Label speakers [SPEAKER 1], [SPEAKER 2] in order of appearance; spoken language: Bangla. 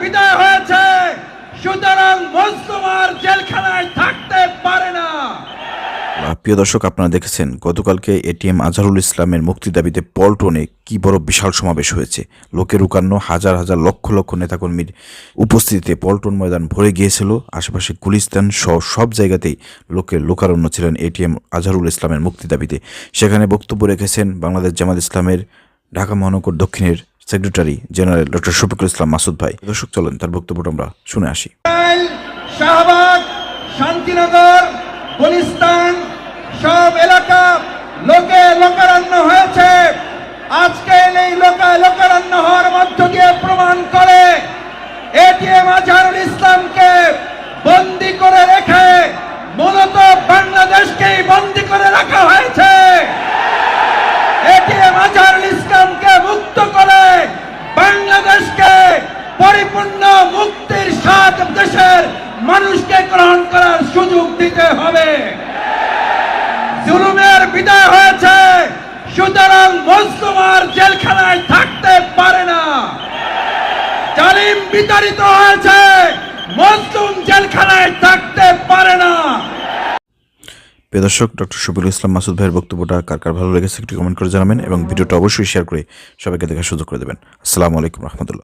[SPEAKER 1] বিদায় হয়েছে, সুতরাং মজলুম আর জেলখানায় থাকতে পারে না।
[SPEAKER 2] প্রিয় দর্শক, আপনারা দেখেছেন গতকালকে এটিএম আজহারুল ইসলামের মুক্তি দাবিতে পল্টনে কি বড় বিশাল সমাবেশ হয়েছে। লোকের উকান্ন, হাজার হাজার লক্ষ লক্ষ নেতাকর্মীর উপস্থিতিতে পল্টন ময়দান ভরে গিয়েছিল। আশেপাশে গুলিস্তান সহ সব জায়গাতেই লোকের লোকারণ্য ছিলেন এটিএম আজহারুল ইসলামের মুক্তি দাবিতে। সেখানে বক্তব্য রেখেছেন বাংলাদেশ জামাত ইসলামের ঢাকা মহানগর দক্ষিণের secretary general doctor Shafiqul Islam Masud ভাই। দর্শক চলেন তার বক্তব্যটা আমরা শুনে আসি।
[SPEAKER 1] শাহবাগ, শান্তিনগর, গুলিস্তান সব এলাকা লোকে লোকারণ্য হয়েছে। আজকে এই লোকারণ্য হওয়ার মধ্য দিয়ে প্রমাণ করে এটিএম আজহারুল ইসলামকে বন্দী করে রেখে মূলত বাংলাদেশকেই বন্দী করে রাখা হয়েছে। এটিএম আজহারুল ইসলামকে মুক্ত করে বাংলাদেশকে পরিপূর্ণ মুক্তির স্বাদ দেশের মানুষকে গ্রহণ করার সুযোগ দিতে হবে। জুলুমের বিদায় হয়েছে, সুতরাং মজলুম আর জেলখানায় থাকতে পারে না। জালিম বিতাড়িত হয়েছে, মজলুম জেলখানায় থাকতে পারে না।
[SPEAKER 2] প্রিয় দর্শক, ডক্টর শফিকুল ইসলাম মাসুদ ভাইয়ের বক্তব্যটা কার কার ভালো লেগেছে একটু কমেন্ট করে জানাবেন এবং ভিডিওটা অবশ্যই শেয়ার করে সবাইকে দেখার সুযোগ করে দেবেন। আসসালামু আলাইকুম রহমতুল্লাহ।